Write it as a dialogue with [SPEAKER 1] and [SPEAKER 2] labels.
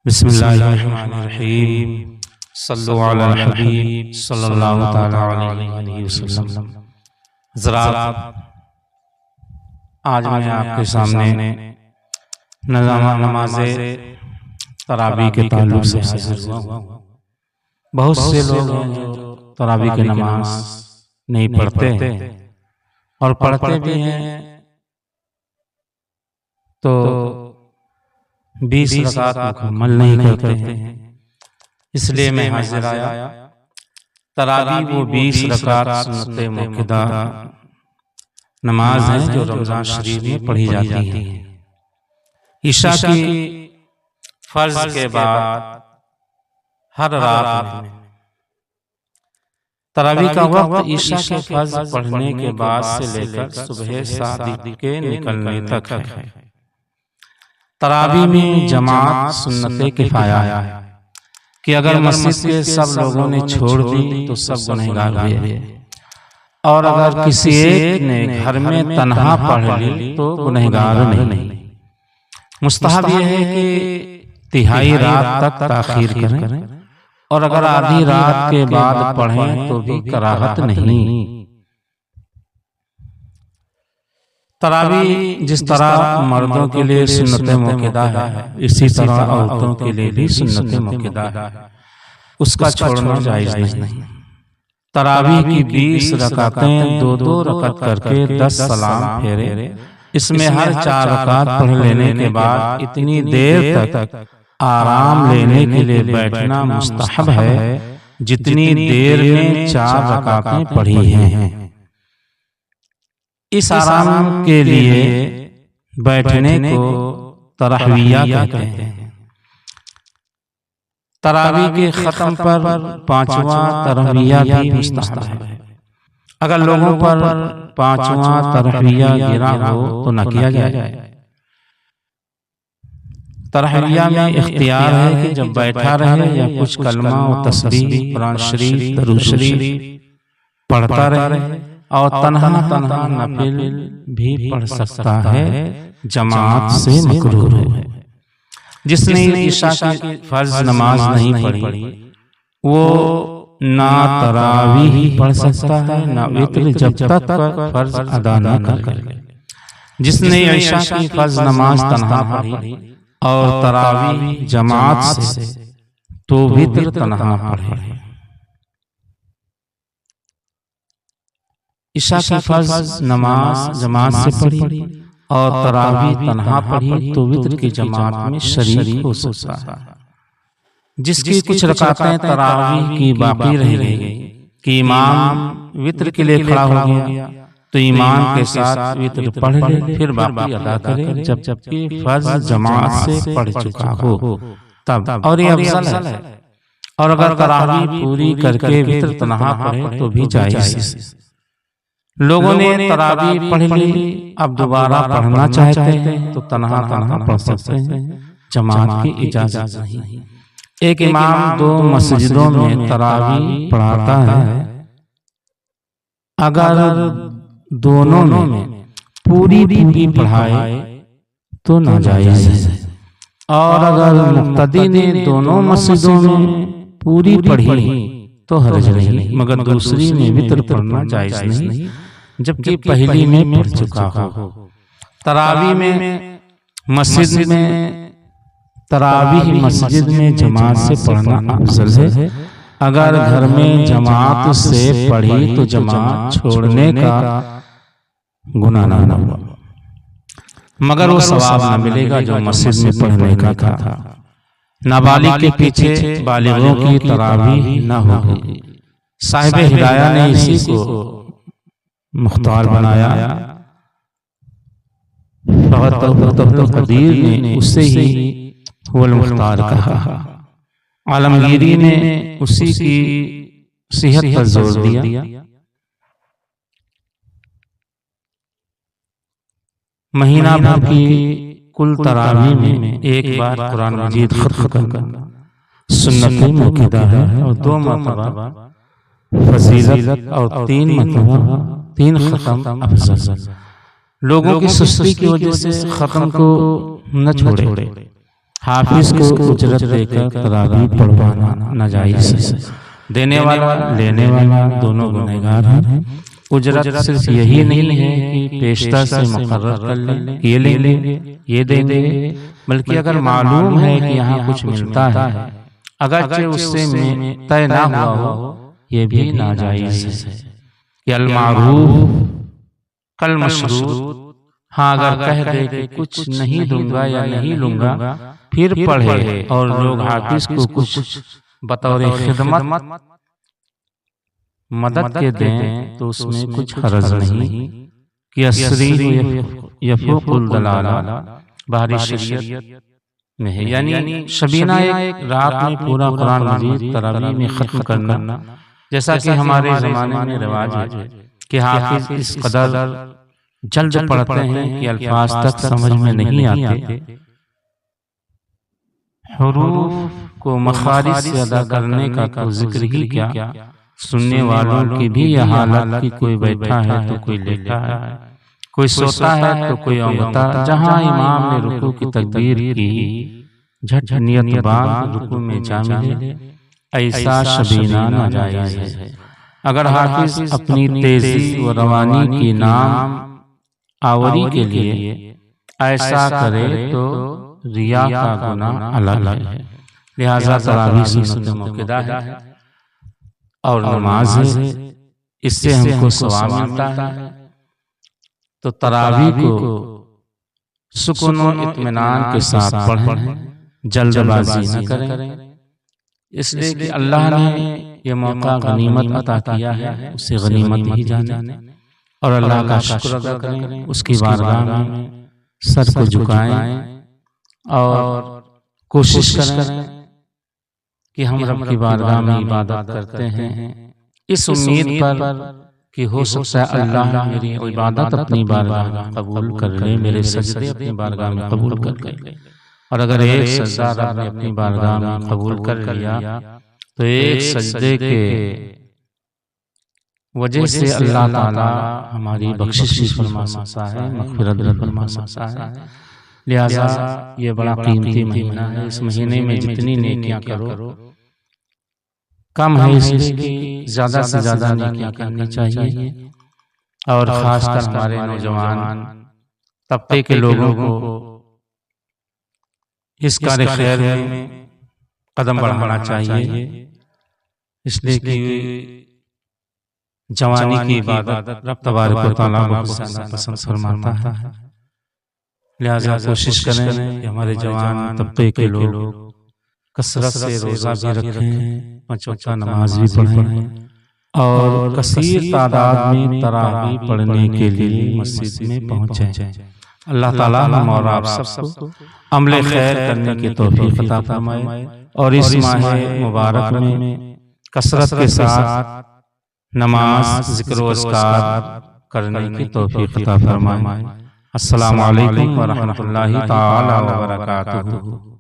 [SPEAKER 1] बिस्मिल्लाहिर्रहमानिर्रहीम। सल्लु अलल हबीब सल्लल्लाहु तआला अलैहि वसल्लम। ज़रा आज मैं आपके सामने नमाज़े तरावी के ताल्लुक से हाजिर हुआ हूँ। बहुत से लोग हैं जो तरावी की नमाज नहीं पढ़ते और पढ़ते भी हैं तो 20 रकात मुकम्मल नहीं करते हैं। इसलिए मैं हाजिर आया। तरावी वो 20 रकात सुन्नत मुक्कदा नमाज है जो रमजान शरीफ में पढ़ी जाती है। ईशा की फर्ज के बाद हर रात में तरावी का वक्त ईशा के फर्ज पढ़ने के बाद से लेकर सुबह सादिक के निकलने तक है। तरावी में जमात सुन्नत किफाया है कि अगर मस्जिद के सब लोगों ने छोड़ दी तो सब गुनहगार हुए, और अगर किसी एक ने घर में तन्हा पढ़ ली तो गुनहगार नहीं। मुस्तहब यह है कि तिहाई रात तक ताखीर करें और अगर आधी रात के बाद पढ़ें तो भी कराहत नहीं। तरावी जिस तरह मर्दों के लिए सुन्नत मुक्कदा है, इसी तरह औरतों के लिए भी सुन्नत मुक्कदा है, उसका छोड़ना जायज नहीं। तरावी की 20 रकातें 2-2 रकात करके 10 सलाम फेरे, इसमें हर 4 रकात पढ़ लेने के बाद इतनी देर तक आराम लेने के लिए बैठना मुस्तहब है जितनी देर में 4 रकातें पढ़ी हैं। इस आराम के लिए बैठने को तराविया कहते हैं। तरावी के खत्म पर 5वां तराविया भी मुस्तहब है। अगर लोगों पर 5वां तराविया गिरा हो तो न किया जाए। तराविया में इख्तियार है कि जब बैठा रहे या कुछ कलमा और तस्बीह, कुरान शरीफ, दरूद शरीफ पढ़ता रहे और तन्हा नफिल भी पढ़ सकता है, जमात से मकरूह है। जिसने ईशा की फर्ज नमाज नहीं पढ़ी वो ना तरावी ही पढ़ सकता है ना वित्र, जब तक फर्ज अदा न कर ले। जिसने ईशा की फर्ज नमाज तन्हा पढ़ी और तरावी जमात से तो वित्र तन्हा पढ़े। ईशा की फर्ज नमाज जमात से पढ़ी और तरावी तन्हा पढ़ी तो वित्र की जमात में शरीक हो सकता है। जिसकी कुछ रकातें तरावी की बाकी रह गई कि इमाम वित्र के लिए खड़ा हो गया तो ईमान के साथ वित्र पढ़ ले, फिर बाकी अदा करे जबकि फर्ज जमात से पढ़ चुका हो तब, और ये अफजल है। और अगर तरावी पूरी करके वित्र तन्हा पढ़े तो भी जायज। लोगों ने तरावी पढ़ ली, अब दोबारा पढ़ना चाहते हैं तो तन्हा पढ़ सकते हैं, जमात की इजाजत नहीं। एक इमाम 2 मस्जिदों में तरावी पढ़ाता है, अगर दोनों में पूरी पढ़ाए तो नाजायज है, और अगर मुक्तदी ने दोनों मस्जिदों में पूरी पढ़ी तो हर्ज नहीं, मगर दूसरी में वित्र पढ़ना जायज नहीं जबकि पहली में पढ़ चुका हो। तरावी में मस्जिद में तरावी मस्जिद में जमात से पढ़ना अफजल है। अगर घर में जमात से पढ़ी तो जमात छोड़ने का गुनाह ना हुआ, मगर वो सवाब ना मिलेगा जो मस्जिद में पढ़ने का था। नाबालिग के पीछे बालिगों की तरावी न होगी। साहिब हिदाया ने इसी को मुख्तार बनाया, कदीर ने उससे ही वल मुख्तार कहा। आलमगीरी ने उसी की सेहत पर जोर दिया। महीना भर की कुल तरावी में एक बार कुरान मजीद खत्म करना सुन्नत मुक्कदा है, और 2 मरतबा फजीलत और 3 मरतबा 3 खत्म अफजल। लोगों की सुस्ती की वजह से खत्म को न छोड़े, हाफिज को उजरत देकर तरावी पढ़वाना नाजायज है। देने वाला लेने वाला दोनों गुनहगार हैं। उजरत सिर्फ यही नहीं है कि पेशतर से मुकर्रर कर लें, ये लेंगे ये देंगे, बल्कि अगर मालूम है कि यहाँ कुछ मिलता है, अगरचे उससे तय ना हुआ हो, ये भी नाजायज है। कि अल मारूफ कल मशरूत, हाँ अगर कह दे कि कुछ नहीं दूंगा या नहीं लूंगा, फिर पढ़े और लोग हाफिज को कुछ बतौर खिदमत मदद के दें तो उसमें कुछ हरज नहीं। कि असरी यफूकुल दलाला बाहरी शरीयत में है, यानी शबीना एक रात में पूरा कुरान मजीद तरावी में खत्म करना, जैसा कि हमारे ज़माने में रिवाज है कि हाफिज इस कदर जल्द पढ़ते हैं कि अल्फाज तक समझ में नहीं आते। हुरूफ को मखारिज से अदा करने का तो जिक्र ही क्या, सुनने वालों की भी यह हालत कि कोई बैठा है तो कोई लेटा है, कोई सोता है तो कोई औंगता। जहाँ इमाम ने रुकू की तकबीर की, झट नियत बांध रुकू में जा मिले, ऐसा शबीना नाजायज है। अगर हाफिज अपनी तेजी व रवानी की नाम आवरी के लिए ऐसा करे तो रिया का गुनाह अलग है। लिहाजा तरावी सुन्नत मुक्कदा है और नमाज है, इससे हमको सवाब मिलता है। तो तरावी को सुकून व इत्मीनान के साथ पढ़ें, जल्दबाजी न करें, इसलिए कि अल्लाह ने ये मौका गनीमत अता किया है, उसे गनीमत ही जाने और अल्लाह का शुक्र अदा करें, उसकी बारगाह में सर को झुकाएं और कोशिश करें कि हम रब की बारगाह में इबादत करते हैं इस उम्मीद पर कि हो सकता है अल्लाह मेरी इबादत अपनी बारगाह में कबूल कर ले, मेरे सजदे अपनी बारगाह में कबूल कर ले। और अगर एक सजदा रब ने अपनी बारगाह में कबूल कर लिया तो एक सजदे के वजह से अल्लाह ताला हमारी बख्शिश भी फरमा सकता है, मग़फ़िरत भी फरमा सकता है। लिहाजा ये बड़ा कीमती महीना है। इस महीने में जितनी नेकियां करो कम है, इसलिए कि ज़्यादा से ज़्यादा नेकियां करनी चाहिए। और ख़ासकर हमारे नौजवान तबके के लोगों को इस कार्य खैर में कदम बढ़ाना चाहिए, इसलिए कि जवानी की इबादत रब तबारक व तआला पसंद फरमाता है। लिहाजा कोशिश करें कि हमारे जवान तबके के लोग कसरत से रोज़ा भी रखें, 5 वक्त नमाज भी पढ़ें और कसीर तादाद में तरावी पढ़ने के लिए मस्जिद में पहुँचें। अल्लाह ताला हम और आप सबको अमले खैर करने की तौफीक अता फरमाए और इस माह मुबारक में कसरत के साथ नमाज, ज़िक्र व अस्कार करने की तौफीक अता फरमाए। अस्सलामु अलैकुम व रहमतुल्लाहि तआला व बरकातुहू।